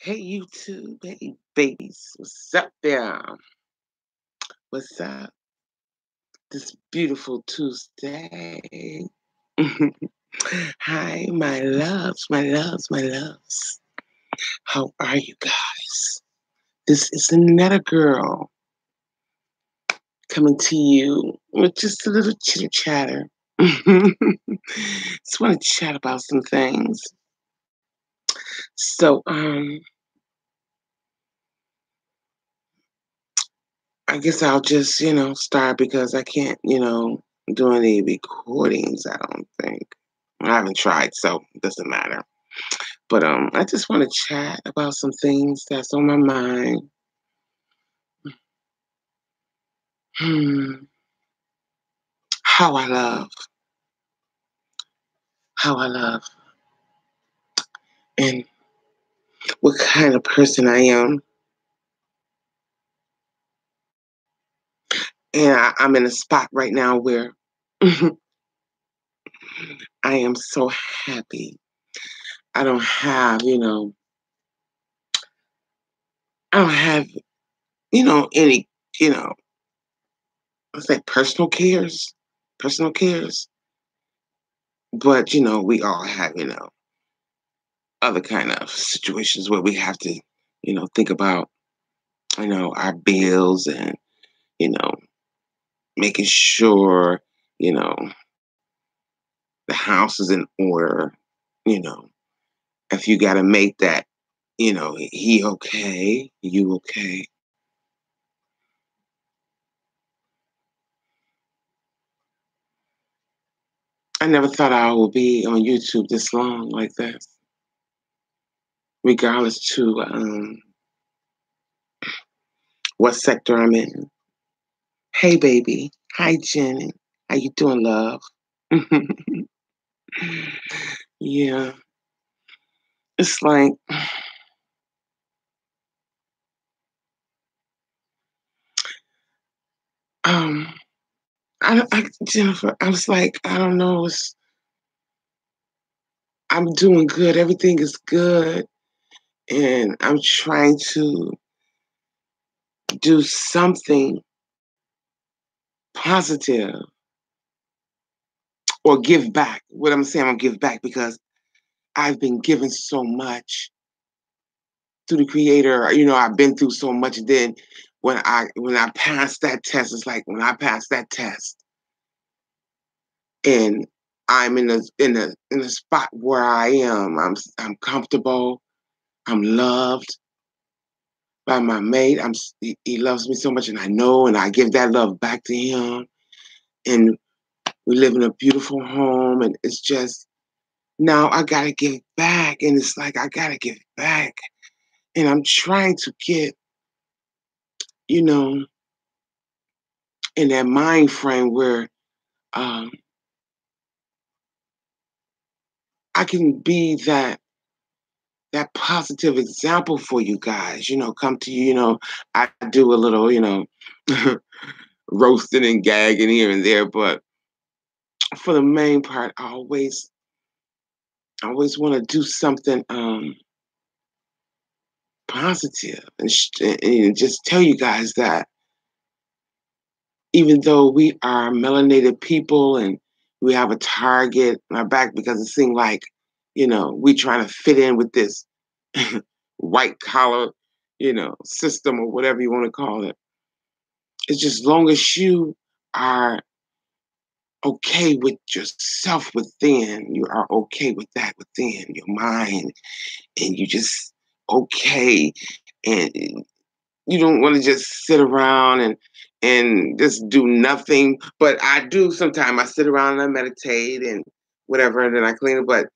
Hey, you two, hey, babies. What's up there? What's up this beautiful Tuesday? Hi, my loves, my loves, my loves. How are you guys? This is another girl coming to you with just a little chitter chatter. Just want to chat about some things. So, I guess I'll just, start because I can't, do any recordings, I don't think. I haven't tried, so it doesn't matter. But I just want to chat about some things that's on my mind. Hmm. How I love, how I love, and what kind of person I am. And I'm in a spot right now where I am so happy. I don't have, I don't have, any, you know, let's say personal cares. But, we all have, other kind of situations where we have to, think about, our bills and, you know, making sure, you know, the house is in order, you know. If you got to make that, he okay, you okay. I never thought I would be on YouTube this long like that, regardless to what sector I'm in. Hey, baby. Hi, Jenny. How you doing, love? Yeah, it's like, um, Jennifer, I was like, I don't know. I'm doing good. Everything is good, and I'm trying to do something positive or give back. What I'm saying, I'm give back because I've been given so much to the Creator. I've been through so much. Then when I pass that test, it's like when I pass that test, and I'm in a spot where I am. I'm comfortable. I'm loved by my mate. He loves me so much, and I know, and I give that love back to him. And we live in a beautiful home, and it's just now I gotta give back, and it's like I gotta give back, and I'm trying to get, you know, in that mind frame where um, I can be that positive example for you guys. Come to you. I do a little, roasting and gagging here and there, but for the main part, I always want to do something positive and just tell you guys that even though we are melanated people and we have a target on our back because it seemed like, we trying to fit in with this white collar, system or whatever you want to call it. It's just long as you are okay with yourself within, you are okay with that within your mind, and you just okay, and you don't want to just sit around and just do nothing. But I do sometimes. I sit around and I meditate and whatever, and then I clean it. But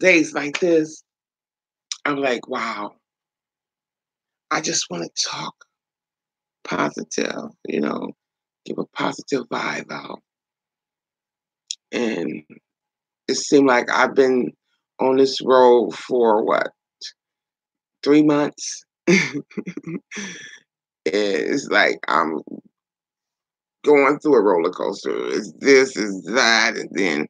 days like this, I'm like, wow, I just want to talk positive, give a positive vibe out. And it seemed like I've been on this road for what, 3 months? It's like I'm going through a roller coaster. It's this, is that, and then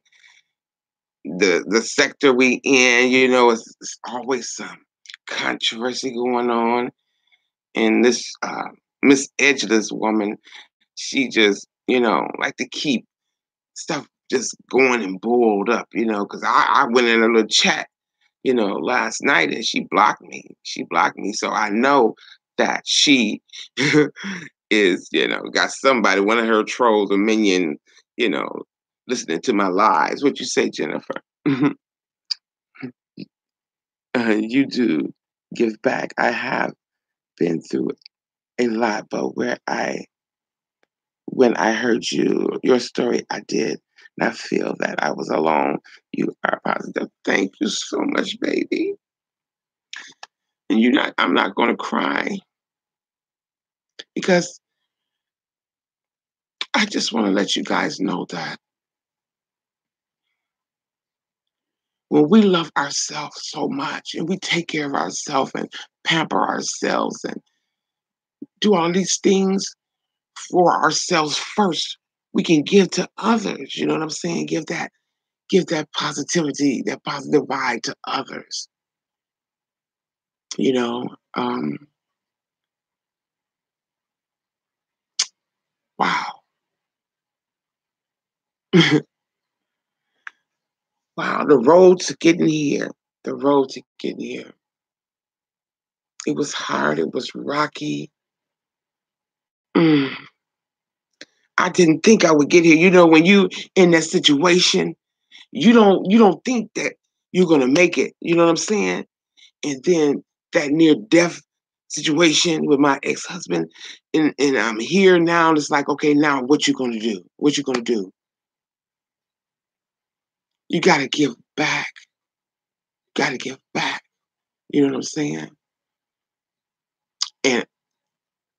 the sector we in, it's always some controversy going on, and this Miss Edgeless woman, she just, like to keep stuff just going and boiled up, because I went in a little chat, last night and she blocked me. She blocked me. So I know that she is, got somebody, one of her trolls, a minion, you know, listening to my lies. What you say, Jennifer? You do give back. I have been through a lot, but when I heard your story, I did not feel that I was alone. You are positive. Thank you so much, baby. And I'm not gonna cry because I just want to let you guys know that when we love ourselves so much and we take care of ourselves and pamper ourselves and do all these things for ourselves first, we can give to others. You know what I'm saying? Give that positivity, that positive vibe to others. You know, wow. Wow, the road to getting here, the road to getting here. It was hard, it was rocky. Mm, I didn't think I would get here. When you in that situation, you don't think that you're gonna make it. You know what I'm saying? And then that near death situation with my ex-husband, and I'm here now, and it's like, okay, now what you gonna do? What you gonna do? You gotta give back. Gotta give back. You know what I'm saying? And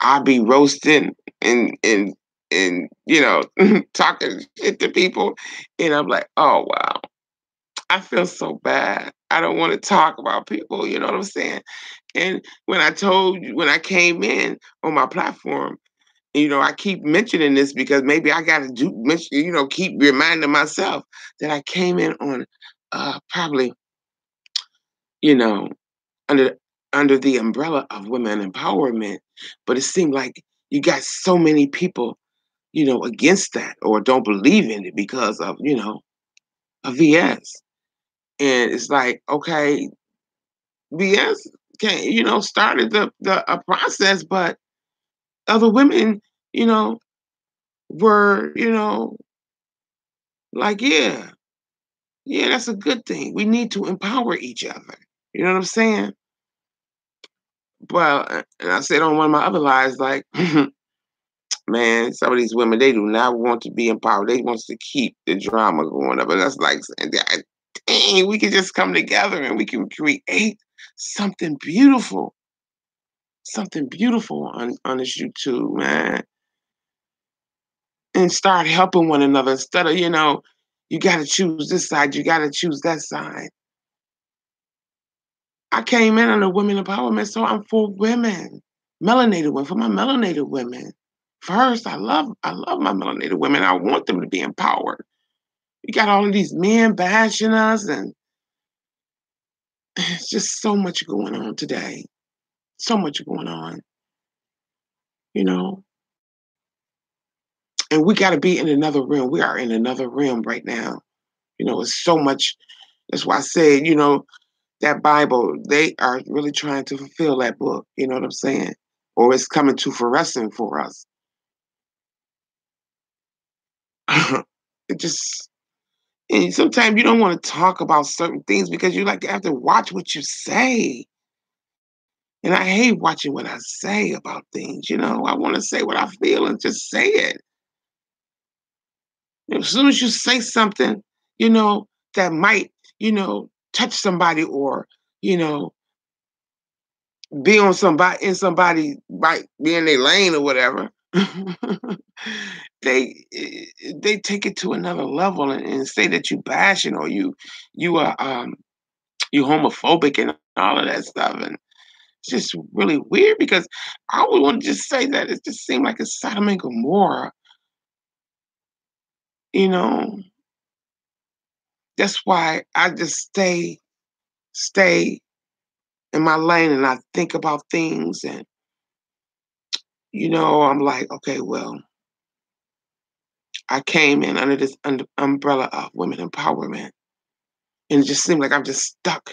I'll be roasting and talking shit to people, and I'm like, oh wow, I feel so bad. I don't want to talk about people. You know what I'm saying? And when I came in on my platform, I keep mentioning this because maybe I got to keep reminding myself that I came in on probably, you know, under under the umbrella of women empowerment, but it seemed like you got so many people, against that or don't believe in it because of, a VS. And it's like, okay, VS can, started the a process, but other women, you know, were, like, yeah, yeah, that's a good thing. We need to empower each other. You know what I'm saying? Well, and I said on one of my other lives, like, man, some of these women, they do not want to be empowered. They want to keep the drama going up. And that's like saying, dang, we can just come together and we can create something beautiful. Something beautiful on this YouTube, man. And start helping one another instead of, you gotta choose this side, you gotta choose that side. I came in under women empowerment, so I'm for women. Melanated women, for my melanated women. First, I love my melanated women. I want them to be empowered. You got all of these men bashing us, and it's just so much going on today. So much going on, you know. And we got to be in another realm. We are in another realm right now. It's so much. That's why I said, that Bible, they are really trying to fulfill that book. You know what I'm saying? Or it's coming to fruition for us. It just, and sometimes you don't want to talk about certain things because you like to have to watch what you say. And I hate watching what I say about things. I want to say what I feel and just say it. As soon as you say something, that might, touch somebody or, you know, be on somebody in somebody right be in their lane or whatever. They take it to another level and say that you bashing or you are you homophobic and all of that stuff. And it's just really weird because I would want to just say that it just seemed like it's Sodom and Gomorrah, you know. That's why I just stay in my lane and I think about things and I'm like, okay, well, I came in under this umbrella of women empowerment. And it just seemed like I'm just stuck.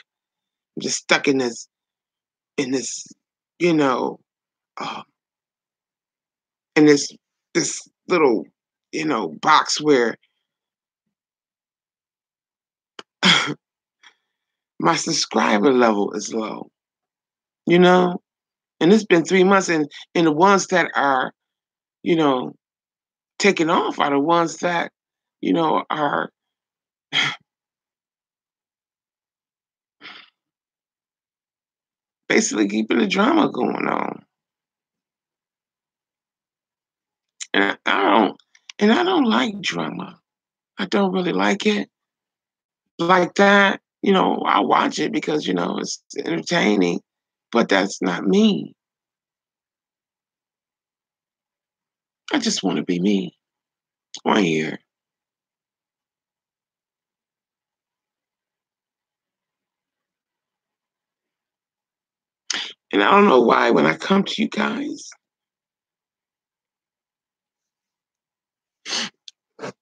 I'm just stuck in this, you know, uh, in this little, box where my subscriber level is low, you know? And it's been 3 months and the ones that are, you know, taking off are the ones that, are basically keeping the drama going on. And I don't like drama. I don't really like it like that. I watch it because, it's entertaining, but that's not me. I just want to be me right here. And I don't know why when I come to you guys, it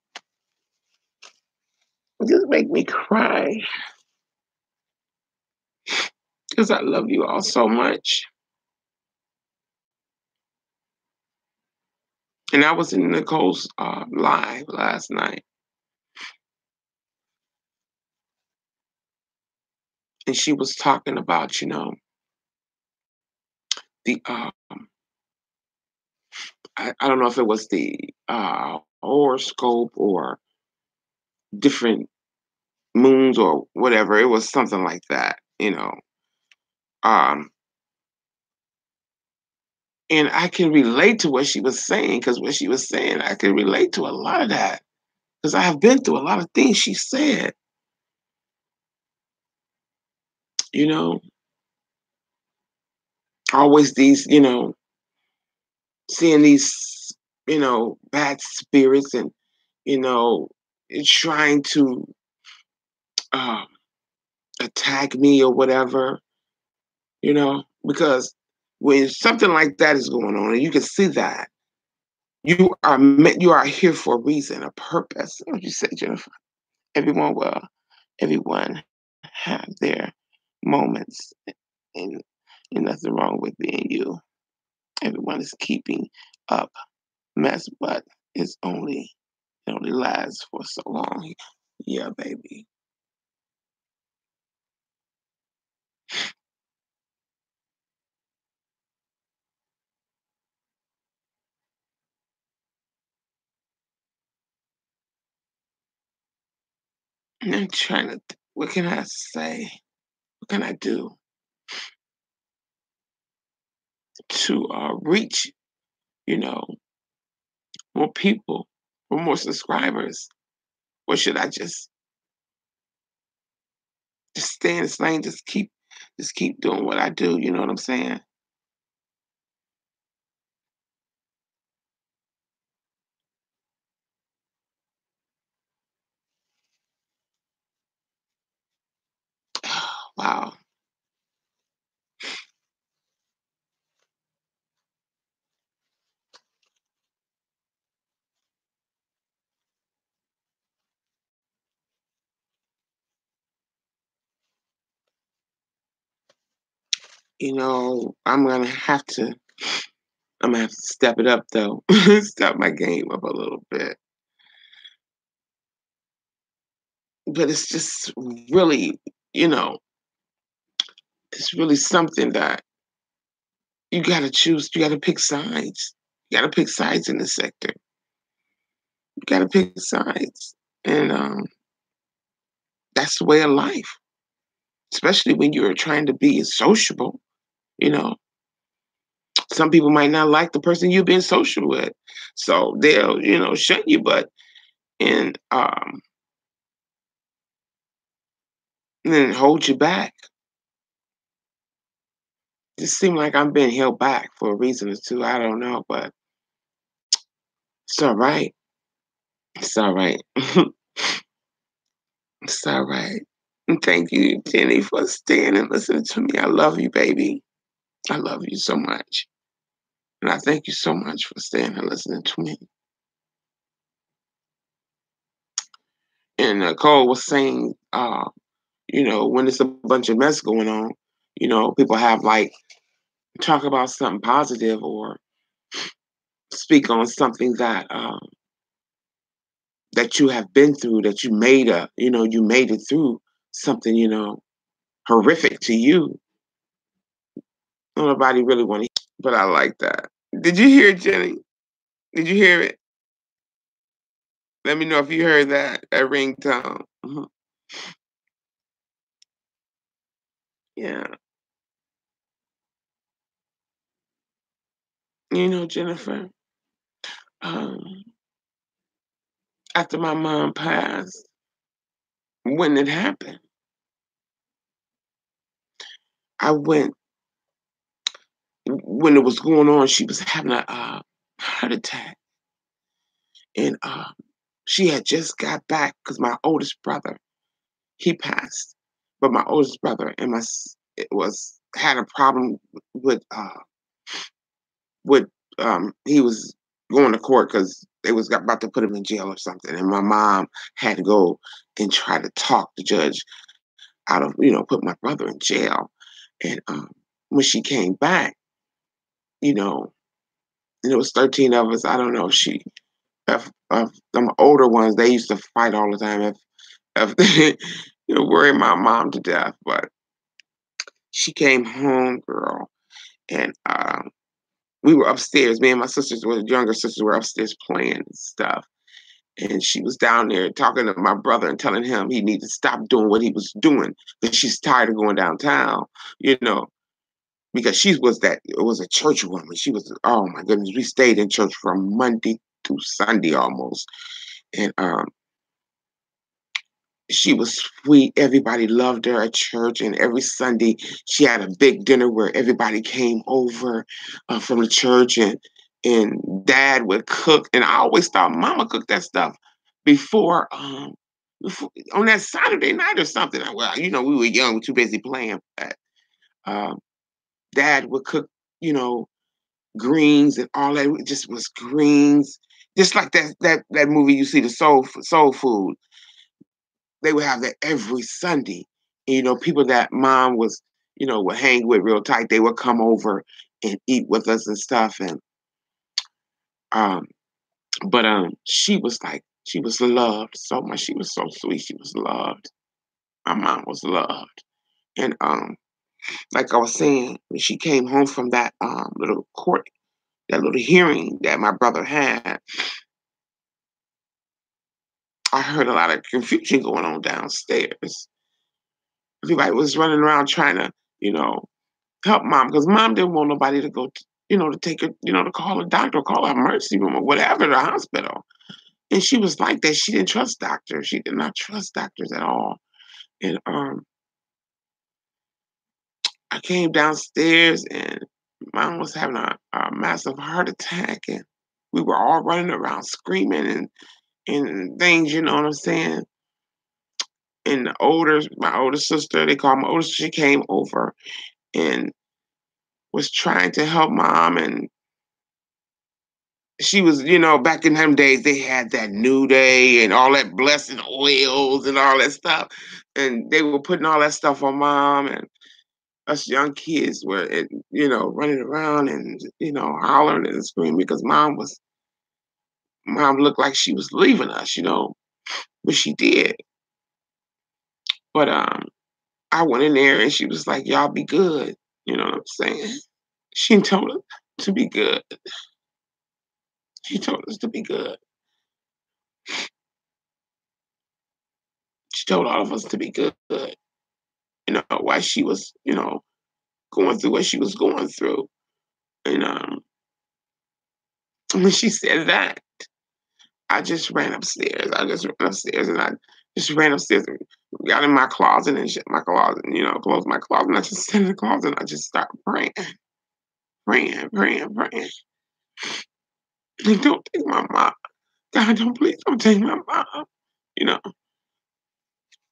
just make me cry because I love you all so much. And I was in Nicole's live last night, and she was talking about, the I don't know if it was the horoscope or different moons or whatever. It was something like that. Um, and I can relate to what she was saying because what she was saying, I can relate to a lot of that because I have been through a lot of things she said. You know, always these, seeing these, bad spirits and you know, trying to um, attack me or whatever. Because when something like that is going on, and you can see that you are here for a reason, a purpose. What you say, Jennifer? Everyone will, everyone have their moments, and, and nothing wrong with being you. Everyone is keeping up mess, but it only lasts for so long. Yeah, baby. And I'm trying to. What can I say? What can I do to reach, you know, more people or more subscribers? Or should I just stay in this lane, just keep doing what I do? You know what I'm saying? Wow. I'm gonna have to. I'm gonna have to step it up though. Step my game up a little bit. But it's just really, you know, it's really something that you gotta choose. You gotta pick sides. You gotta pick sides in this sector. You gotta pick sides, and that's the way of life. Especially when you're trying to be sociable. You know, some people might not like the person you've been social with, so they'll shun you. But and then hold you back. Just seem like I'm being held back for a reason or two. I don't know, but it's all right. It's all right. It's all right. And thank you, Jenny, for staying and listening to me. I love you, baby. I love you so much. And I thank you so much for staying and listening to me. And Cole was saying, when there's a bunch of mess going on, people have like talk about something positive or speak on something that you have been through, that you made it through something, horrific to you. Nobody really want to, but I like that. Did you hear it, Jenny? Did you hear it? Let me know if you heard that ringtone. Yeah. Jennifer, um, after my mom passed, when it happened, I went, when it was going on, she was having a heart attack. And she had just got back because my oldest brother, he passed. But my oldest brother and it was had a problem with with he was going to court because they was about to put him in jail or something, and my mom had to go and try to talk the judge out of put my brother in jail. And when she came back, you know, and it was 13 of us. I don't know if them older ones, they used to fight all the time if they worry my mom to death. But she came home, girl, and we were upstairs. Me and my sisters, were younger sisters, were upstairs playing and stuff. And she was down there talking to my brother and telling him he needed to stop doing what he was doing because she's tired of going downtown, you know, because she was it was a church woman. She was, oh my goodness, we stayed in church from Monday through Sunday almost. And she was sweet. Everybody loved her at church. And every Sunday, she had a big dinner where everybody came over from the church, and Dad would cook. And I always thought Mama cooked that stuff before, on that Saturday night or something. Well, we were young, we were too busy playing. But, um, Dad would cook, you know, greens and all that. It just was greens, just like that movie you see, the Soul Food. They would have that every Sunday. And, people that mom was, would hang with real tight, they would come over and eat with us and stuff. And um, but she was loved so much. She was so sweet. She was loved. My mom was loved. And like I was saying, when she came home from that little court, that little hearing that my brother had, I heard a lot of confusion going on downstairs. Everybody was running around trying to, you know, help mom because mom didn't want nobody to go, to take her, to call a doctor, call her emergency room or whatever, the hospital. And she was like that. She didn't trust doctors. She did not trust doctors at all. And I came downstairs and mom was having a massive heart attack, and we were all running around screaming and things. You know what I'm saying? And my older sister, they call my older sister, she came over and was trying to help mom. And she was, back in them days, they had that New Day and all that blessing oils and all that stuff. And they were putting all that stuff on mom. And us young kids were, running around and, hollering and screaming because mom looked like she was leaving us, but she did. But I went in there and she was like, y'all be good. You know what I'm saying? She told us to be good. She told us to be good. She told all of us to be good, why she was, going through what she was going through. And when she said that, I just ran upstairs. I just ran upstairs and I just ran upstairs and got in my closet and shut my closet, closed my closet. And I just sat in the closet and I just started praying, praying, praying, praying. Like, don't take my mom. God, please don't take my mom. You know.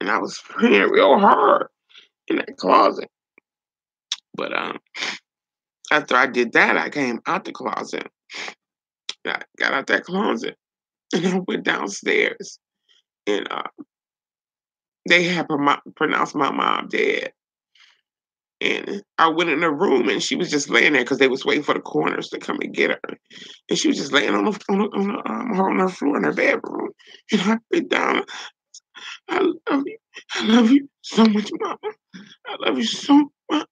and I was praying real hard in that closet. But after I did that, I came out the closet. I got out that closet and I went downstairs, and they had pronounced my mom dead. And I went in her room, and she was just laying there because they was waiting for the coroners to come and get her. And she was just laying on her floor in her bedroom. And I went down. I love you. I love you so much, Mama. I love you so much.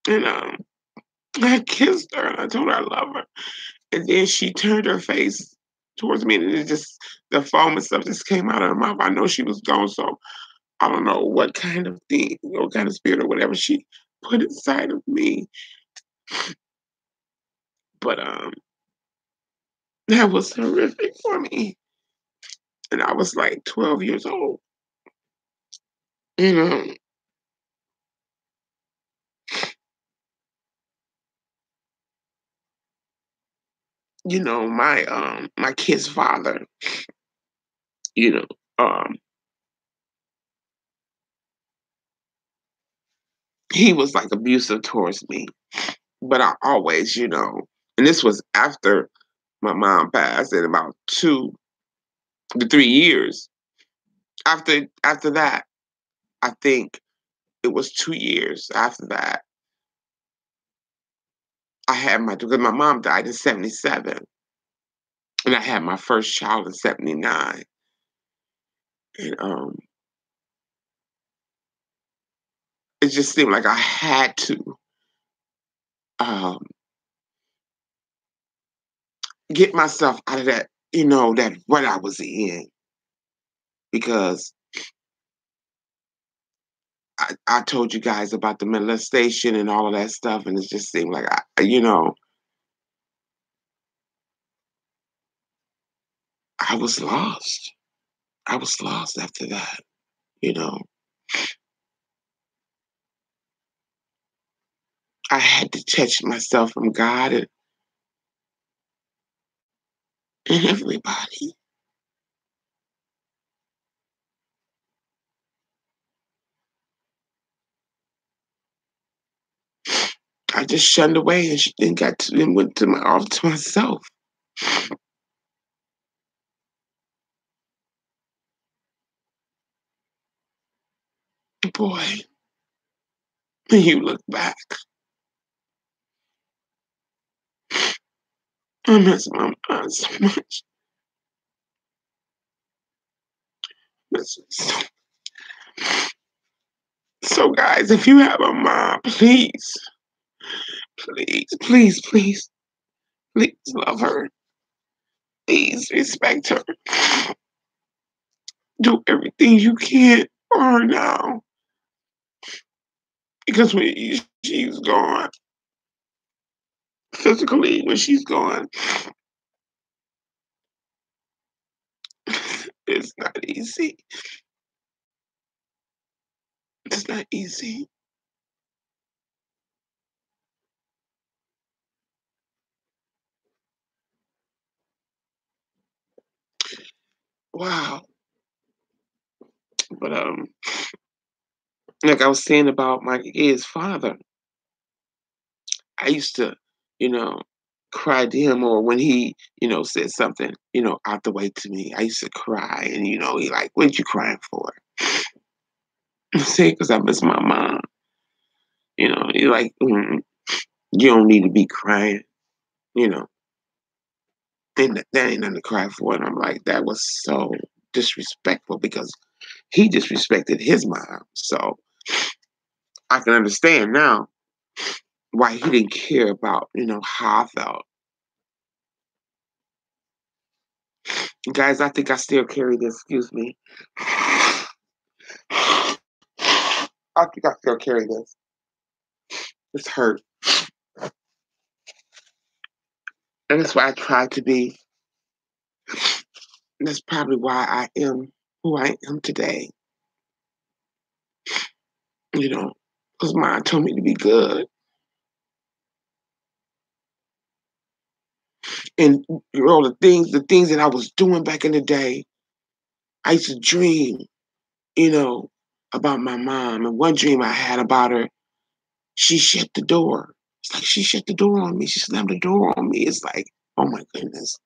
And I kissed her and I told her I love her. And then she turned her face towards me, and it just the foam and stuff just came out of her mouth. I know she was gone, so I don't know what kind of thing, what kind of spirit or whatever she put inside of me. But that was horrific for me. And I was like 12 years old. You know, my kid's father, you know, um, he was like abusive towards me. But I always, and this was after my mom passed in about 2 to 3 years. After that, I think it was 2 years after that, I had because my mom died in 77, and I had my first child in 79. And it just seemed like I had to um get myself out of that, that what I was in, because I told you guys about the molestation and all of that stuff, and it just seemed like I was lost. I was lost after that, you know. I had to touch myself from God and everybody. I just shunned away and got to and went to my off to myself. Boy, when you look back, I miss my mom so much. So, so guys, if you have a mom, please, please, please, please, please love her. Please respect her. Do everything you can for her now. Because she's gone, physically, when she's gone, it's not easy. It's not easy. Wow. But like I was saying about my kid's father, I used to, you know, cry to him, or when he, said something, out the way to me, I used to cry, and he like, "What you crying for?" I say, "Because I miss my mom." He like, "You don't need to be crying," you know. And that ain't nothing to cry for. And I'm like, that was so disrespectful because he disrespected his mom. So I can understand now why he didn't care about, how I felt. Guys, I think I still carry this. Excuse me. I think I still carry this. It's hurt. And that's why I try to be. That's probably why I am who I am today. Because mom told me to be good. And the things that I was doing back in the day, I used to dream you know, about my mom. And one dream I had about her, she shut the door. It's like she shut the door on me. She slammed the door on me. It's like, oh my goodness.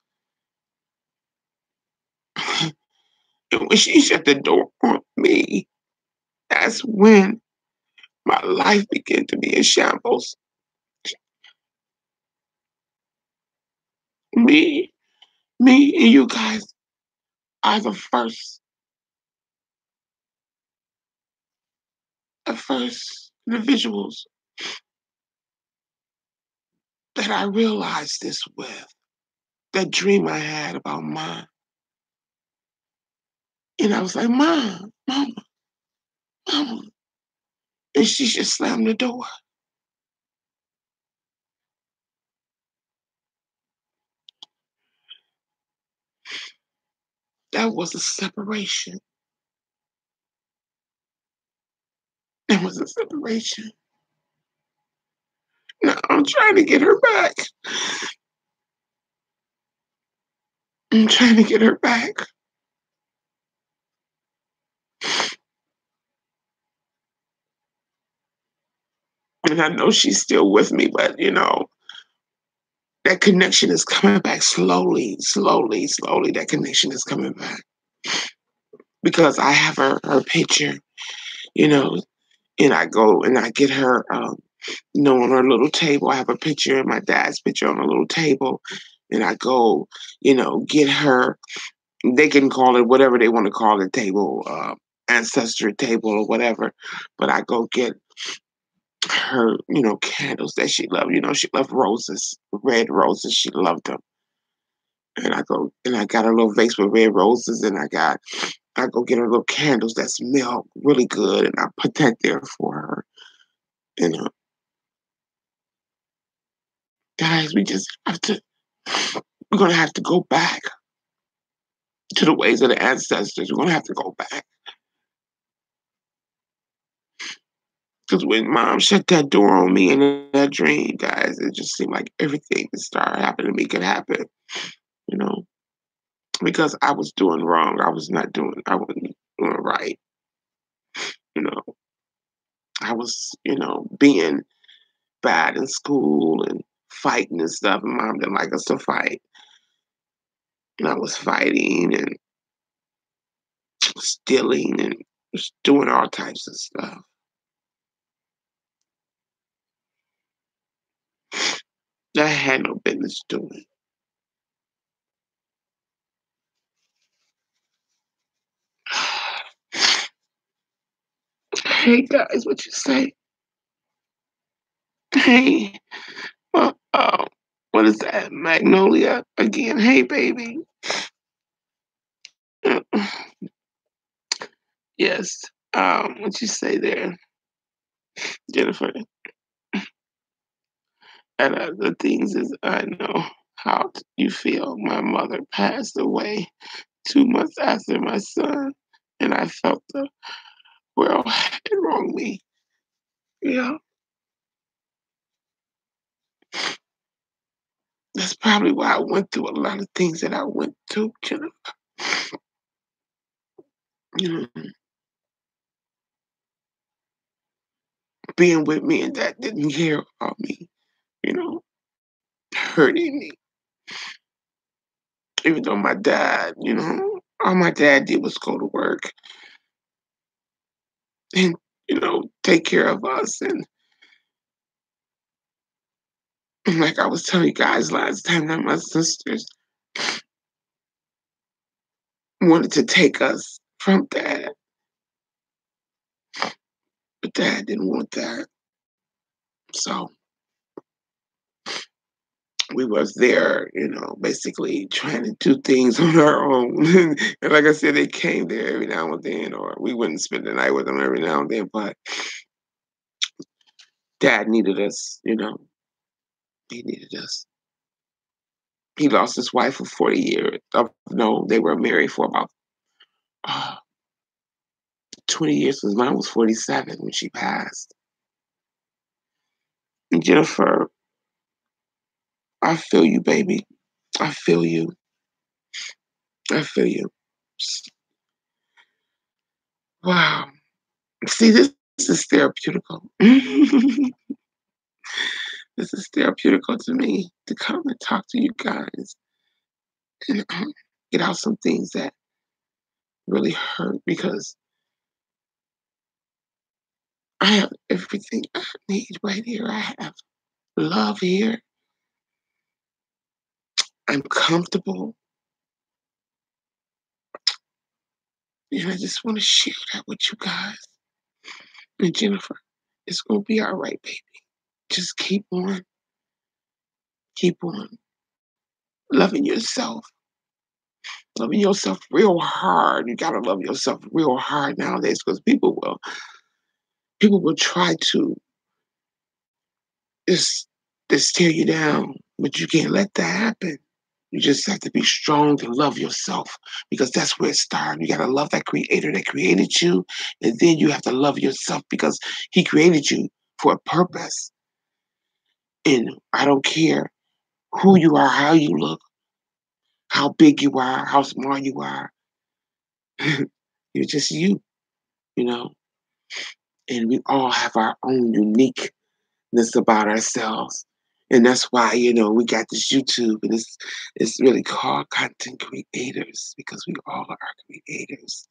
And when she shut the door on me, that's when my life began to be in shambles. Me, me and you guys are the first individuals that I realized this with. That dream I had about mom. And I was like, Mom, Mama, Mama. And she just slammed the door. That was a separation. That was a separation. Now I'm trying to get her back. I'm trying to get her back. And I know she's still with me, but that connection is coming back slowly, slowly, slowly. That connection is coming back because I have her picture, you know, and I go and I get her, on her little table. I have a picture and my dad's picture on a little table, and I go, get her. They can call it whatever they want to call the table, ancestry table or whatever. But I go get her, candles that she loved. She loved roses, red roses. She loved them. And I go and I got a little vase with red roses, and I go get her little candles that smell really good, and I put that there for her. You know, guys, we're gonna have to go back to the ways of the ancestors. We're gonna have to go back because when mom shut that door on me in that dream, guys, it just seemed like everything that started happening to me could happen. You know, because I was doing wrong. I wasn't doing right. You know, I was, being bad in school and fighting and stuff. And mom didn't like us to fight. And I was fighting and stealing and just doing all types of stuff that I had no business doing. Hey guys, what you say? Hey, what is that? Magnolia again? Hey, baby. Uh, yes. What you say there, Jennifer? And the things is, I know how you feel. My mother passed away 2 months after my son, and I felt the world had wronged me. Yeah, that's probably why I went through a lot of things that I went through, Jennifer. You know, being with me and that didn't care about me, you know, hurting me. Even though my dad, all my dad did was go to work and, take care of us. And like I was telling you guys last time, that my sisters wanted to take us from dad, but dad didn't want that. So we was there, basically trying to do things on our own. And like I said, they came there every now and then, or we wouldn't spend the night with them every now and then. But dad needed us, he needed us. He lost his wife for 40 years. No, they were married for about uh, 20 years because mine was 47 when she passed. And Jennifer, I feel you, baby. I feel you. I feel you. Wow. See, this is therapeutical. This is therapeutical to me to come and talk to you guys and get out some things that really hurt because I have everything I need right here. I have love here. I'm comfortable. And I just want to share that with you guys. And Jennifer, it's going to be all right, baby. Just keep on loving yourself, loving yourself real hard. You got to love yourself real hard nowadays because people will try to just, just tear you down, but you can't let that happen. You just have to be strong to love yourself because that's where it started. You got to love that creator that created you. And then you have to love yourself because he created you for a purpose. And I don't care who you are, how you look, how big you are, how small you are. You're just you know. And we all have our own uniqueness about ourselves. And that's why, we got this YouTube and it's really called Content Creators because we all are creators.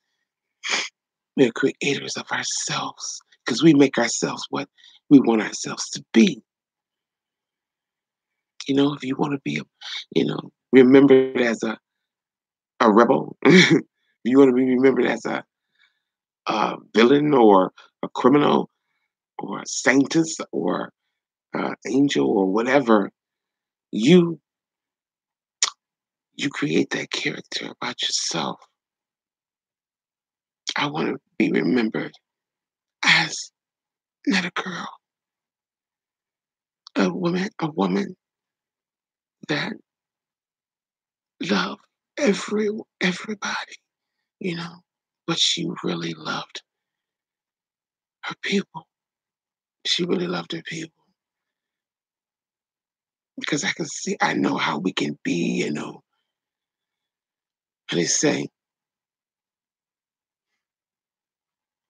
We're creators of ourselves because we make ourselves what we want ourselves to be. If you want to be, remembered as a rebel, if you want to be remembered as a villain or a criminal or a saintess or angel or whatever, you you create that character about yourself. I want to be remembered as not a girl, a woman that loved everybody, you know, but she really loved her people. She really loved her people because I know how we can be, how they say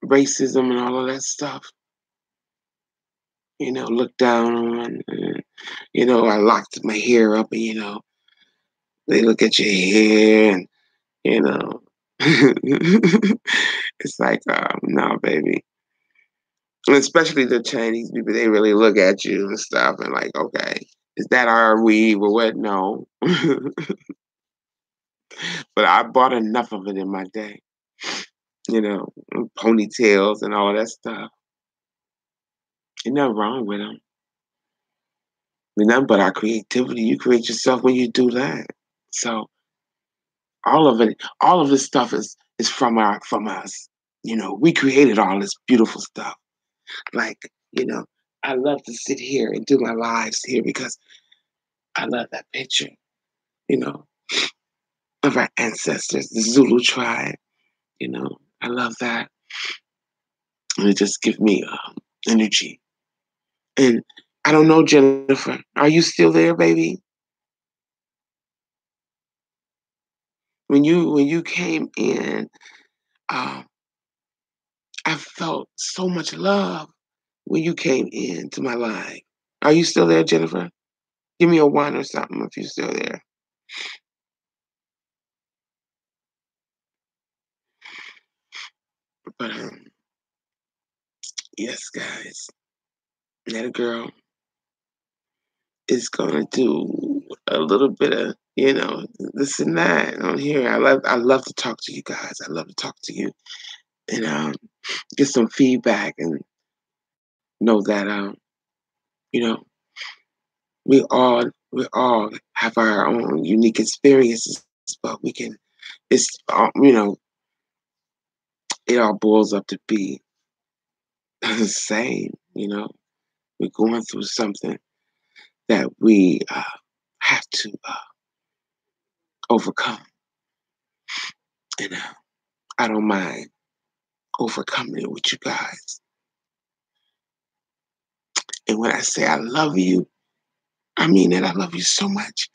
racism and all of that stuff, look down on, I locked my hair up and, they look at your hair and, you know, it's like, no, baby. And especially the Chinese people, they really look at you and stuff and like, okay, is that our weave or what? No. But I bought enough of it in my day, ponytails and all of that stuff. Ain't nothing wrong with them. Ain't nothing but our creativity. You create yourself when you do that. So all of this stuff is from us. We created all this beautiful stuff. Like, I love to sit here and do my lives here because I love that picture, you know, of our ancestors, the Zulu tribe. I love that. And it just gives me energy. And I don't know, Jennifer, are you still there, baby? When you came in, um, I felt so much love when you came into my life. Are you still there, Jennifer? Give me a one or something if you're still there. But yes, guys, that girl is gonna do a little bit of, this and that on here. I love to talk to you guys. I love to talk to you and get some feedback and know that you know, we all have our own unique experiences, but we can it's it all boils up to be the same, We're going through something that we have to overcome. And I don't mind overcoming it with you guys. And when I say I love you, I mean that I love you so much.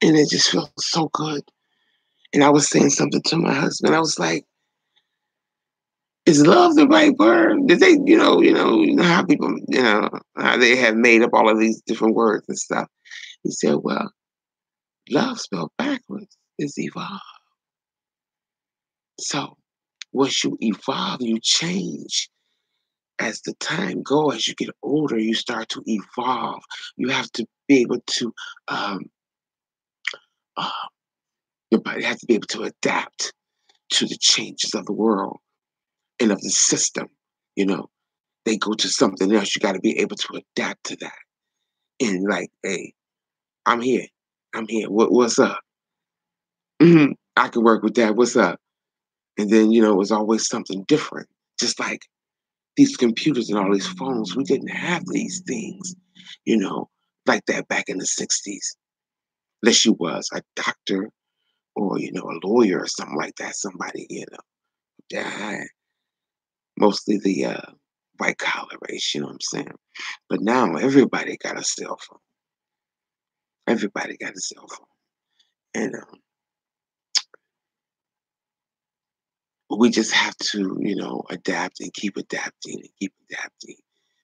And it just feels so good. And I was saying something to my husband. I was like, Is love the right word? Did they, you know how people, how they have made up all of these different words and stuff. He said, well, love spelled backwards is evolve. So once you evolve, you change. As the time go, as you get older, you start to evolve. You have to be able to, um, uh, your body has to be able to adapt to the changes of the world and of the system. You know, they go to something else. You got to be able to adapt to that. And like, hey, I'm here. I'm here. What's up? I can work with that. What's up? And then, it was always something different. Just like these computers and all these phones, we didn't have these things, you know, like that back in the 60s. Unless you was a doctor or, a lawyer or something like that. Somebody, yeah, mostly the white collar race, you know what I'm saying? But now everybody got a cell phone. Everybody got a cell phone. And we just have to, adapt and keep adapting and keep adapting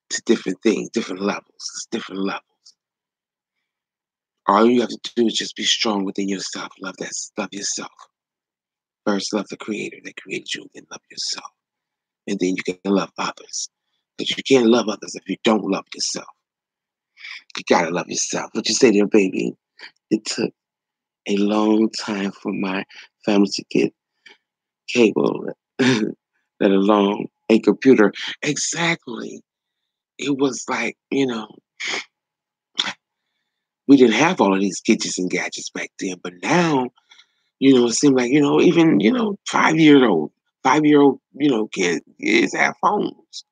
to different things, different levels. It's different levels. All you have to do is just be strong within yourself. Love yourself. First, love the creator that created you, then love yourself. And then you can love others. Because you can't love others if you don't love yourself. You gotta love yourself. What you say there, baby? It took a long time for my family to get cable, let alone a computer. Exactly. It was like, we didn't have all of these gadgets and gadgets back then, but now, it seemed like, even, 5-year old, kids have phones.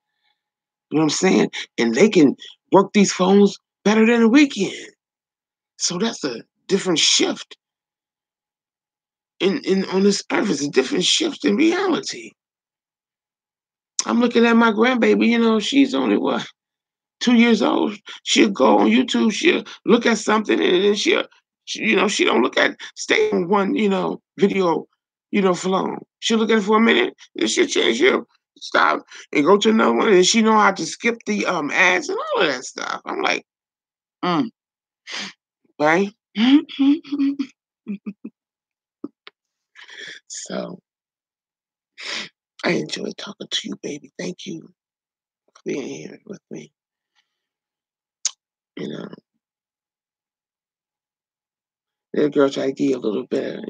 You know what I'm saying? And they can work these phones better than we can. So that's a different shift in on this earth. It's a different shift in reality. I'm looking at my grandbaby, she's only what, 2 years old. She'll go on YouTube, she'll look at something, and then she don't look at stay on one, video, for long. She'll look at it for a minute, then she'll change, she'll stop and go to another one, and she know how to skip the ads and all of that stuff. I'm like, mm, right? So I enjoy talking to you, baby. Thank you for being here with me. You know, little girl try to give you a little bit of,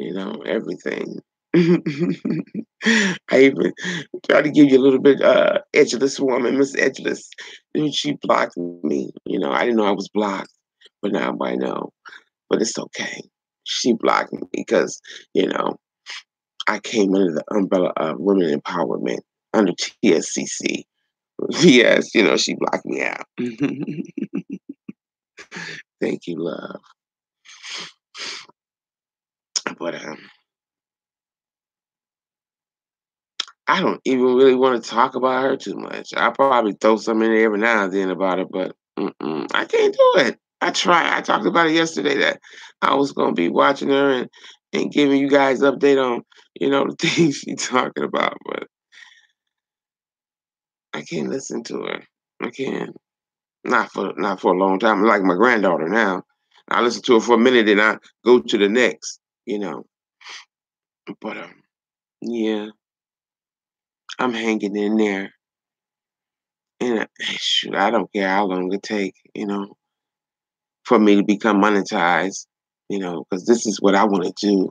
everything. I even try to give you a little bit edgeless woman, Miss Edgeless. And she blocked me. I didn't know I was blocked, but now I know. But it's okay. She blocked me because, you know, I came under the umbrella of women empowerment under TSCC. Yes, she blocked me out. Thank you, love. But I don't even really want to talk about her too much. I probably throw some in there every now and then about it, but I can't do it. I try. I talked about it yesterday that I was gonna be watching her and giving you guys update on the things she's talking about, but I can't listen to her. I can't. Not for a long time. Like my granddaughter now. I listen to her for a minute and I go to the next, you know. But yeah, I'm hanging in there. And shoot, I don't care how long it take, for me to become monetized, because this is what I want to do,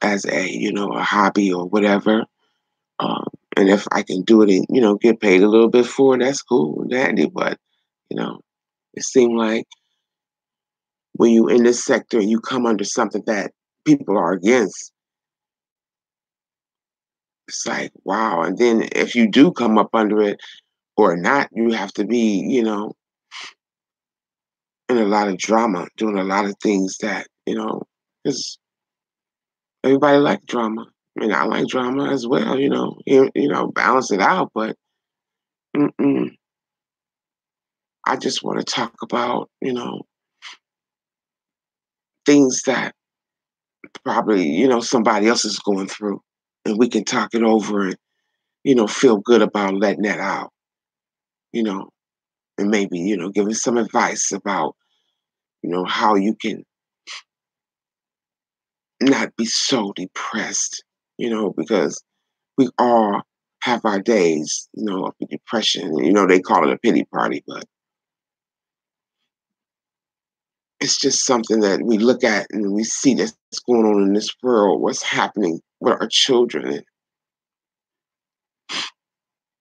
as a hobby or whatever. Um, and if I can do it and, get paid a little bit for it, that's cool and dandy. But, you know, it seemed like when you in this sector, you come under something that people are against. It's like, wow. And then if you do come up under it or not, you have to be, in a lot of drama, doing a lot of things that, because everybody like drama. I mean, I like drama as well, balance it out. But mm-mm, I just want to talk about, things that probably, somebody else is going through. And we can talk it over feel good about letting that out, you know, and maybe, giving some advice about, how you can not be so depressed, because we all have our days, of depression. They call it a pity party, but it's just something that we look at and we see that's going on in this world, what's happening with our children,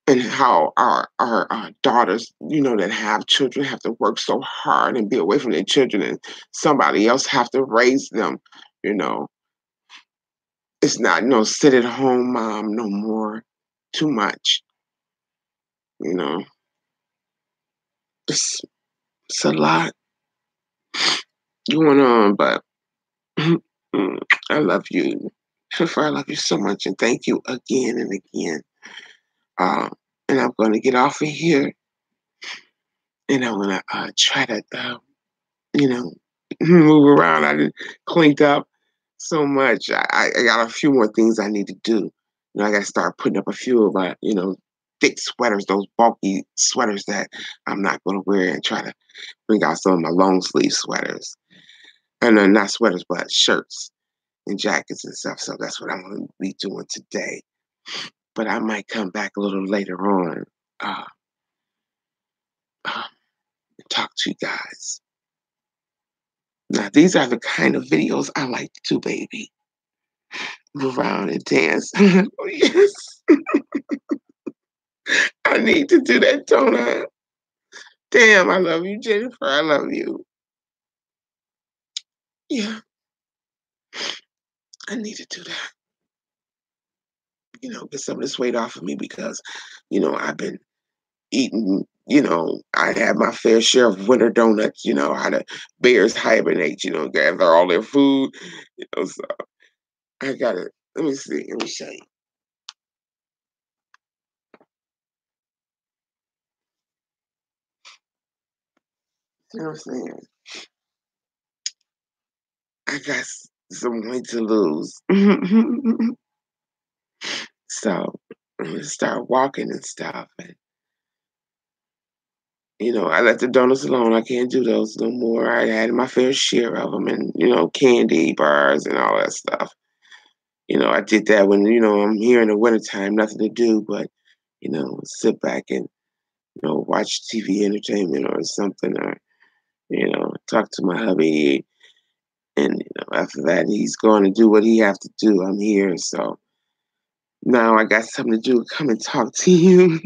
and how our daughters, that have children have to work so hard and be away from their children, and somebody else have to raise them, you know. It's not no sit at home mom no more. Too much, you know. It's a lot going on, but I love you. Jennifer, I love you so much, and thank you again and again. Um, and I'm going to get off of here, and I'm going to try to, you know, move around. I did cleaned up so much. I got a few more things I need to do. I got to start putting up a few of my, thick sweaters, those bulky sweaters that I'm not going to wear, and try to bring out some of my long sleeve sweaters. And then not sweaters, but shirts and jackets and stuff. So that's what I'm going to be doing today. But I might come back a little later on, uh, and talk to you guys. Now, these are the kind of videos I like to do, baby. Move around and dance. Oh, yes. I need to do that, don't I? Damn, I love you, Jennifer. I love you. Yeah, I need to do that. Get some of this weight off of me because, I've been eating, I had my fair share of winter donuts, how the bears hibernate, gather all their food, so I got it. Let me see. Let me show you. You know what I'm saying? I got some weight to lose. So I'm gonna start walking and stuff. And, I let the donuts alone. I can't do those no more. I had my fair share of them, and, candy bars and all that stuff. I did that when, I'm here in the wintertime, nothing to do but, sit back and, watch TV entertainment or something, or, talk to my hubby. And, after that, he's going to do what he have to do. I'm here. So now I got something to do. Come and talk to you.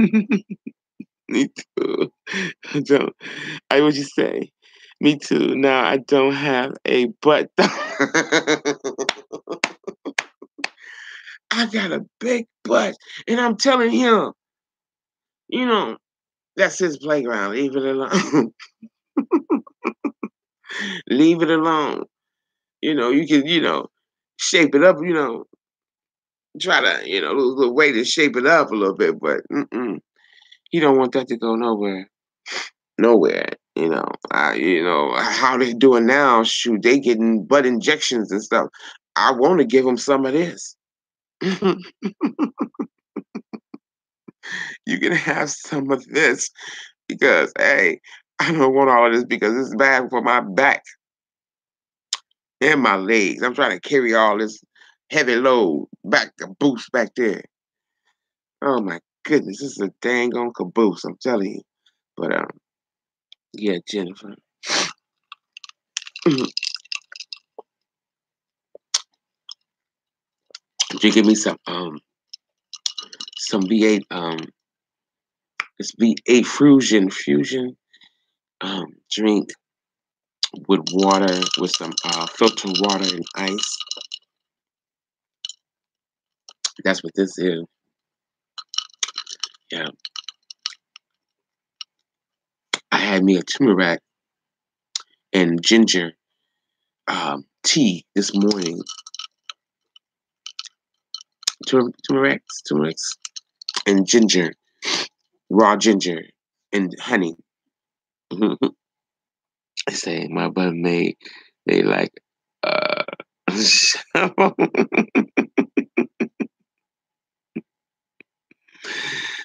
Me too. I don't. I would you say? Me too. Now I don't have a butt. I got a big butt, and I'm telling him, you know, that's his playground. Leave it alone. Leave it alone. You can, shape it up. Try to, lose a little weight and shape it up a little bit, but he don't want that to go nowhere. Nowhere. How they doing now, shoot, they getting butt injections and stuff. I want to give them some of this. You can have some of this because, hey, I don't want all of this because it's bad for my back and my legs. I'm trying to carry all this heavy load back, the boost back there. Oh my goodness, this is a dang on caboose, I'm telling you. But yeah, Jennifer. You give me some V8 it's V8 fusion drink with water, with some filtered water and ice. That's what this is. Yeah. I had me a turmeric and ginger tea this morning. Turmeric and ginger, raw ginger and honey. I say my butt made they like so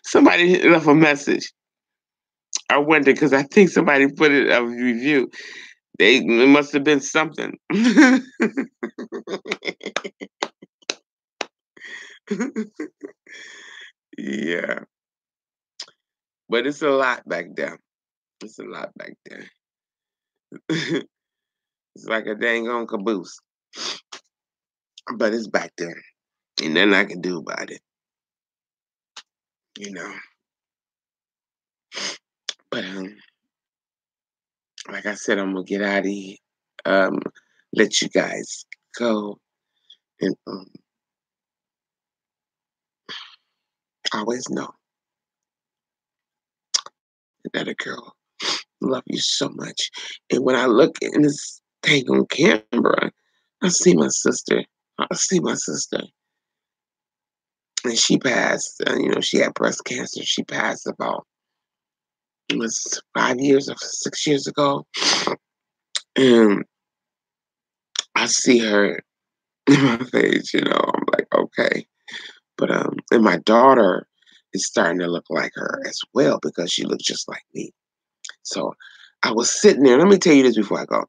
Somebody left a message. I wonder because I think somebody put it a review. It must have been something. Yeah, but it's a lot back there. It's a lot back there. It's like a dang on caboose, but it's back there. And nothing I can do about it, you know. But like I said, I'm gonna get out of here. Um, let you guys go, and always know that a girl love you so much. And when I look in this thing on camera, I see my sister. I see my sister, and she passed. She had breast cancer. She passed about it was 5 years or 6 years ago, and I see her in my face. I'm like, okay. But and my daughter is starting to look like her as well because she looks just like me. So I was sitting there. Let me tell you this before I go.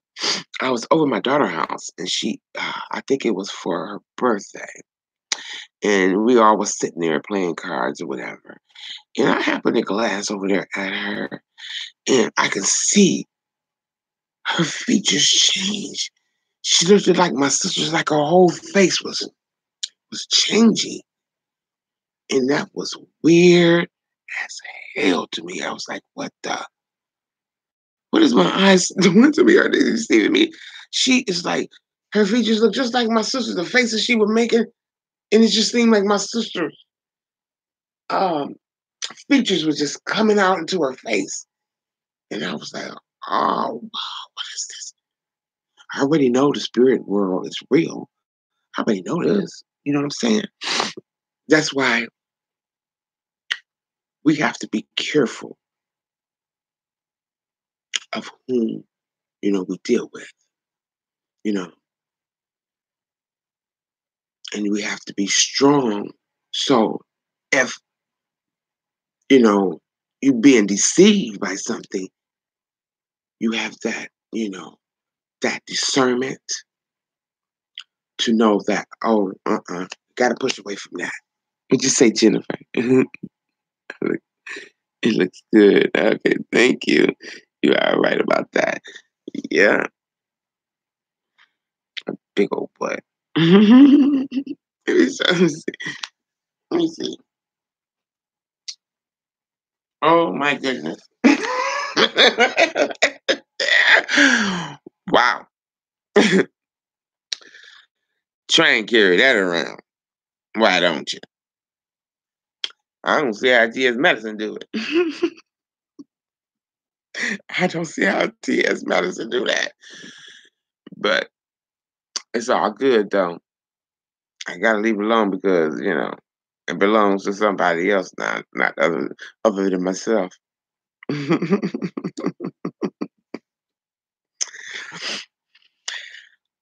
I was over my daughter's house, and I think it was for her birthday, and we all was sitting there playing cards or whatever. And I happened to glance over there at her, and I could see her features change. She looked like my sister's, like her whole face was changing. And that was weird as hell to me. I was like, what is my eyes doing to me? Are they deceiving me? She is like, her features look just like my sister. The faces she was making, and it just seemed like my sister's um, features were just coming out into her face. And I was like, oh, wow, what is this? I already know the spirit world is real. I already know this. You know what I'm saying? That's why we have to be careful of whom, we deal with, you know, and we have to be strong. So if, you know, you're being deceived by something, you have that discernment to know that, oh, gotta push away from that. What'd you say, Jennifer? It looks good. Okay, thank you. You are right about that. Yeah, big old butt. Let me see. Let me see. Oh my goodness. Wow. Try and carry that around. Why don't you? I don't see how TS medicine do it. I don't see how TS medicine do that. But it's all good though. I gotta leave it alone because, it belongs to somebody else, not other than myself.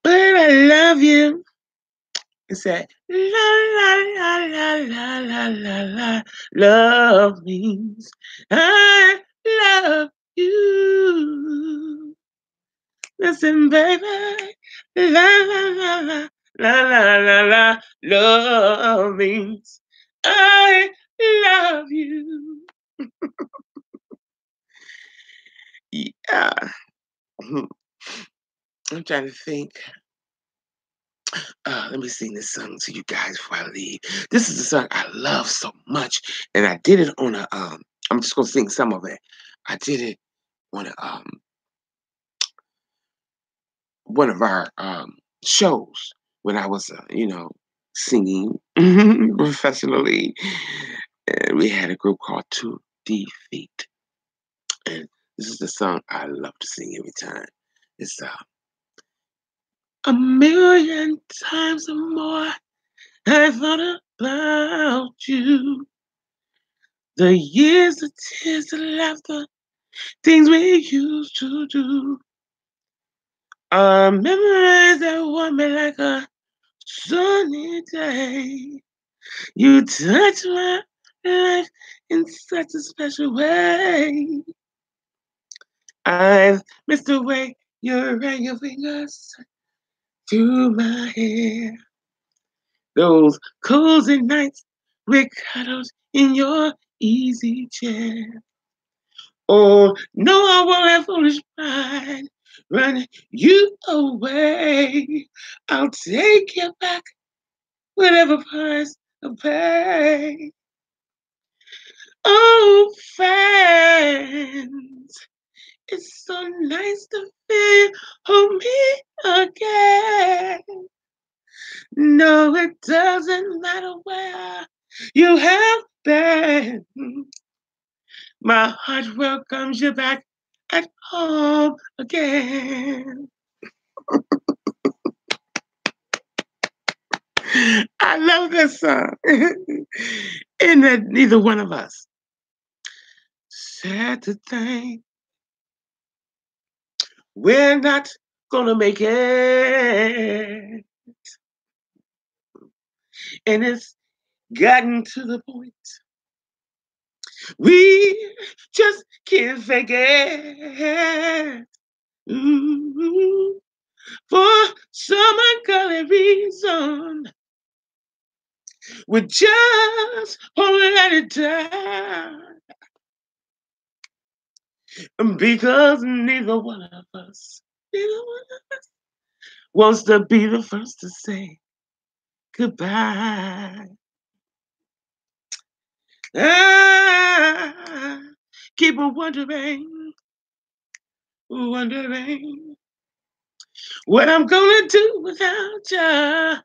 But I love you. It said la la la la la la la la. Love means I love you. Listen, baby. La la la la la la la la. Love means I love you. Yeah. I'm trying to think. Let me sing this song to you guys before I leave. This is a song I love so much, and I did it on a. I'm just gonna sing some of it. I did it on one of our shows when I was, singing professionally, and we had a group called Two Defeat, and this is the song I love to sing every time. It's a million times or more. I thought about you. The years, the tears, the laughter, things we used to do. Memories that warm me like a sunny day. You touch my life in such a special way. I miss the way you ran your fingers through my hair. Those cozy nights with cuddles in your easy chair. Oh, no, I won't have foolish pride running you away. I'll take you back, whatever price I pay. Oh, friends, it's so nice to feel hold me again. No, it doesn't matter where you have been. My heart welcomes you back at home again. I love this song. And that neither one of us. Sad to think we're not gonna make it. And it's gotten to the point we just can't fake it. Ooh, for some ungodly reason, we just won't let it down. Because neither one of us wants to be the first to say goodbye. I keep wondering what I'm gonna do without you.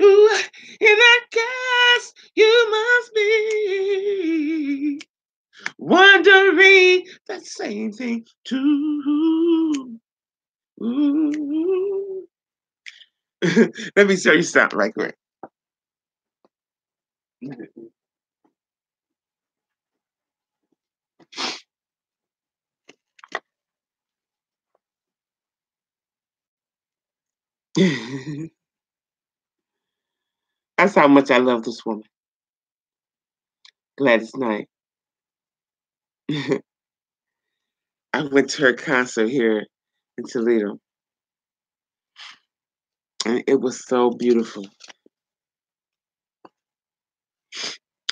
Ooh, and I guess you must be wondering that same thing too. Ooh. Let me show you something right quick. That's how much I love this woman, Gladys Knight. I went to her concert here in Toledo, and it was so beautiful.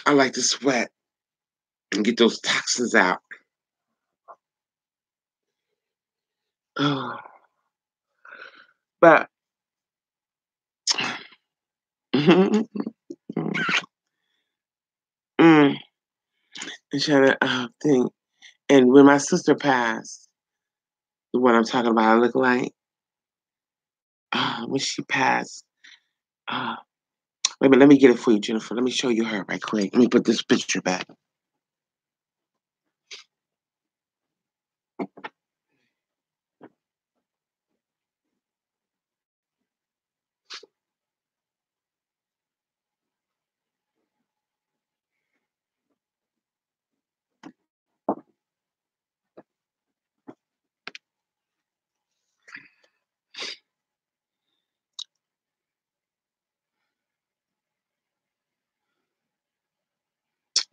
I like to sweat and get those toxins out. Oh, but mm, and trying to think. And when my sister passed, the one I'm talking about, I look like when she passed. Uh, Wait a minute, let me get it for you, Jennifer. Let me show you her right quick. Let me put this picture back.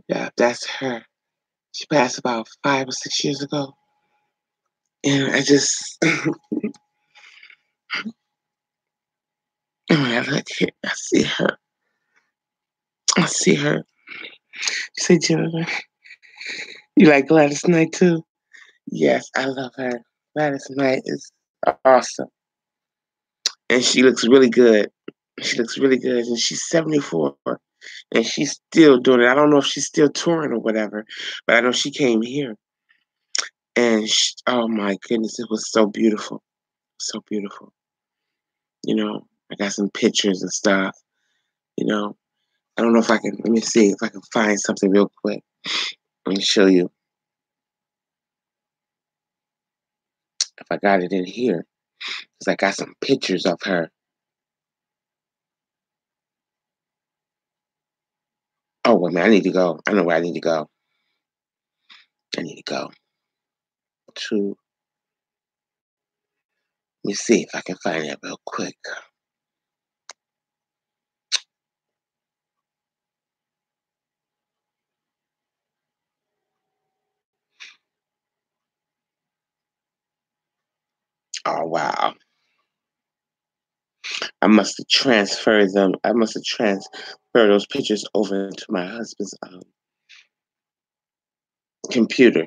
Yeah, that's her. She passed about 5 or 6 years ago. And I just, when I look here, I see her. I see her. You say, Jennifer, you like Gladys Knight too? Yes, I love her. Gladys Knight is awesome. And she looks really good. She looks really good. And she's 74. And she's still doing it. I don't know if she's still touring or whatever, but I know she came here. And oh my goodness, it was so beautiful. So beautiful. I got some pictures and stuff. You know, I don't know if I can, let me see if I can find something real quick. Let me show you if I got it in here. Because I got some pictures of her. Oh, wait a minute, I need to go. I know where I need to go. I need to go to, let me see if I can find that real quick. Oh wow. I must have transferred them. I must have transferred those pictures over to my husband's computer.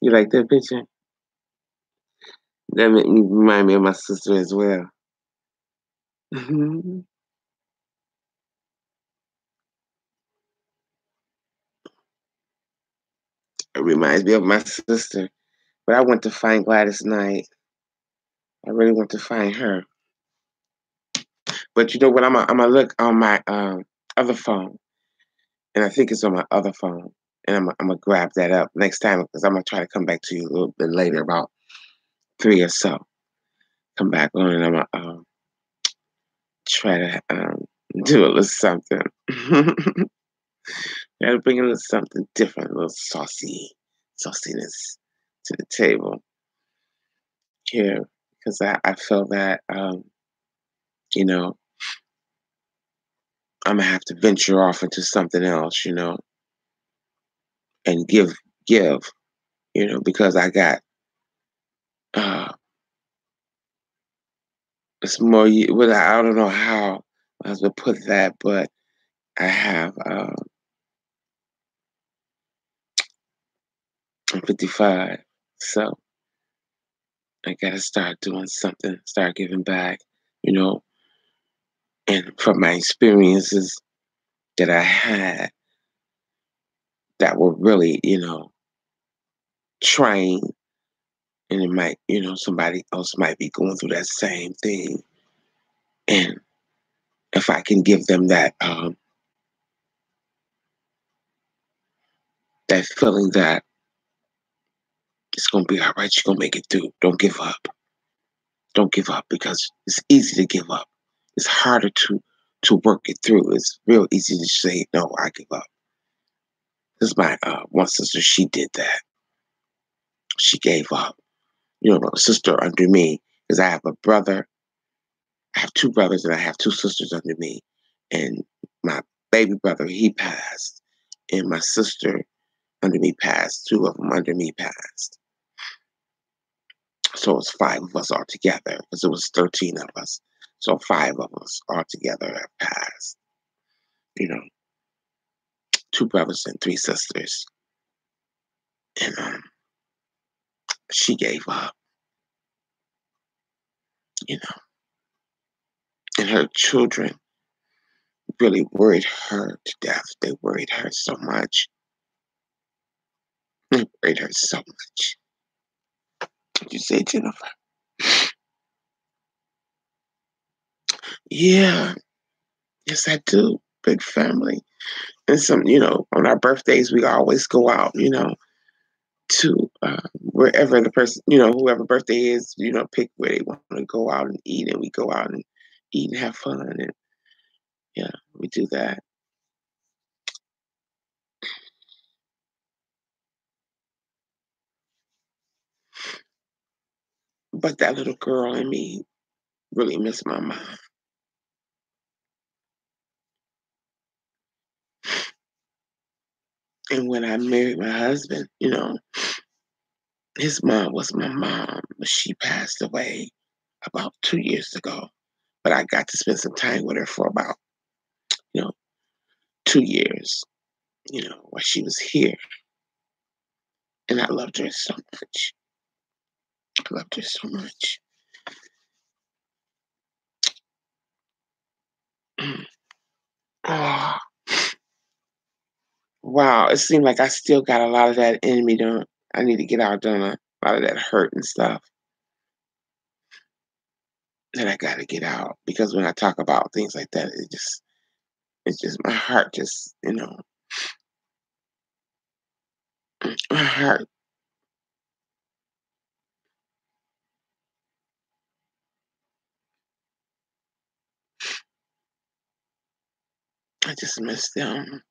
You like that picture? That made me remind me of my sister as well. It reminds me of my sister. But I went to find Gladys Knight. I really want to find her. But you know what? I'm gonna look on my other phone, and I think it's on my other phone, and I'm gonna grab that up next time because I'm gonna try to come back to you a little bit later, about 3 or so. Come back on, and I'm gonna try to do a little something. Gotta bring a little something different, a little sauciness to the table here, because I feel that you know I'm gonna have to venture off into something else, and give, because I got uh it's more. Well, I don't know how I was gonna put that, but I have I'm 55, so I gotta start doing something, start giving back, you know, and from my experiences that I had that were really, trying, and it might, somebody else might be going through that same thing, and if I can give them that feeling that it's gonna be all right, you're gonna make it through. Don't give up. Don't give up because it's easy to give up. It's harder to work it through. It's real easy to say no. I give up. This is my one sister. She did that. She gave up. My sister under me because I have a brother. I have two brothers and I have two sisters under me. And my baby brother, he passed, and my sister under me passed. Two of them under me passed. So it's five of us all together because it was 13 of us. So five of us all together have passed. You know, two brothers and three sisters. And she gave up, you know, and her children really worried her to death. They worried her so much. They worried her so much. What you say, Jennifer? Yeah, yes, I do. Big family. And on our birthdays, we always go out, to wherever the person, whoever birthday is, pick where they want to go out and eat. And we go out and eat and have fun. And yeah, we do that. But that little girl in me really missed my mom. And when I married my husband, his mom was my mom. She passed away about 2 years ago. But I got to spend some time with her for about, you know, 2 years, while she was here. And I loved her so much. I loved her so much. Oh, wow. It seemed like I still got a lot of that in me. Don't I need to get out done a lot of that hurt and stuff that I got to get out because when I talk about things like that, it's just my heart just, my heart. I just miss them.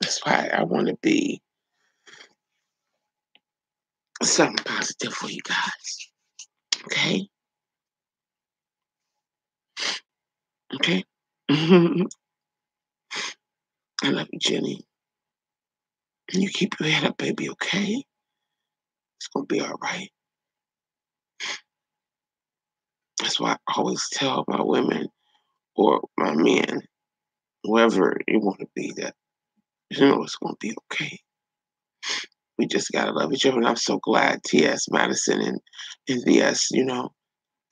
That's why I want to be something positive for you guys. Okay? Okay? I love you, Jenny. And you keep your head up, baby, okay? It's gonna be all right. That's why I always tell my women or my men, whoever you want to be, that you know it's gonna be okay. We just gotta love each other. And I'm so glad TS Madison and VS,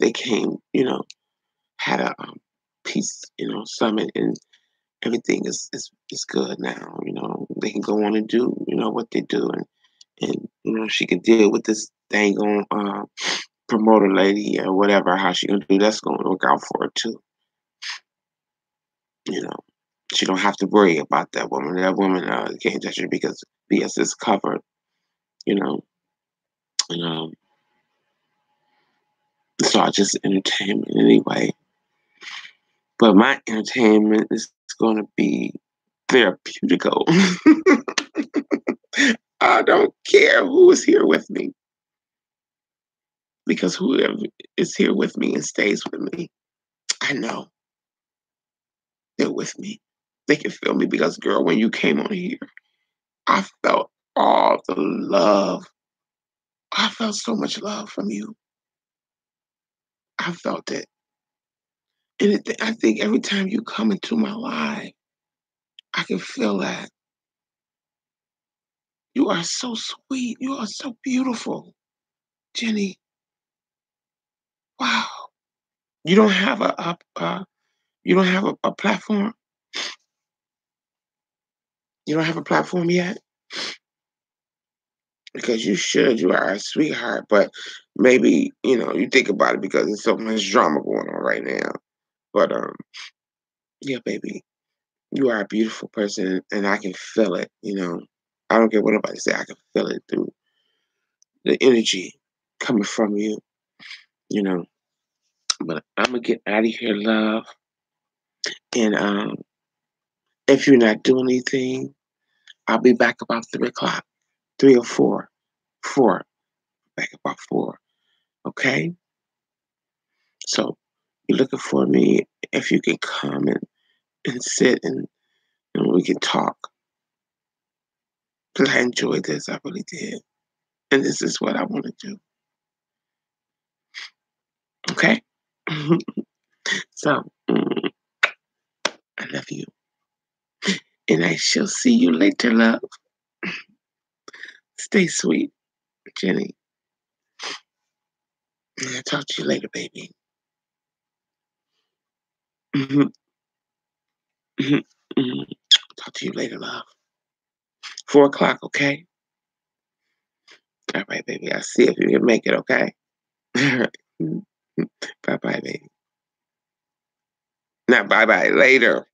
they came, had a peace, summit, and everything is good now. They can go on and do, what they do, and she can deal with this dang on promoter lady or whatever. How she gonna do that's gonna work out for her too. You know, she don't have to worry about that woman. That woman can't touch her because BS is covered. You know, and it's all just entertainment anyway. But my entertainment is gonna be therapeutical. I don't care who is here with me because whoever is here with me and stays with me, I know they're with me. They can feel me because, girl, when you came on here, I felt all the love. I felt so much love from you. I felt it. And I think every time you come into my life, I can feel that. You are so sweet. You are so beautiful, Jenny. Wow. You don't have you don't have a platform. You don't have a platform yet because you should. You are a sweetheart, but maybe you think about it because there's so much drama going on right now. But yeah, baby, you are a beautiful person, and I can feel it. I don't care what nobody say. I can feel it through the energy coming from you. You know, but I'm gonna get out of here, love. And if you're not doing anything, I'll be back about 3 o'clock, 3 or 4, 4, back about 4. Okay. So you're looking for me. If you can come and sit and we can talk. Because I enjoyed this. I really did. And this is what I want to do. Okay? So, I love you. And I shall see you later, love. Stay sweet, Jenny. And I'll talk to you later, baby. Mhm, mhm, mhm. Talk to you later, love. 4 o'clock, okay? All right, baby. I'll see if you can make it, okay? All right. Bye bye, baby. Not bye bye, later.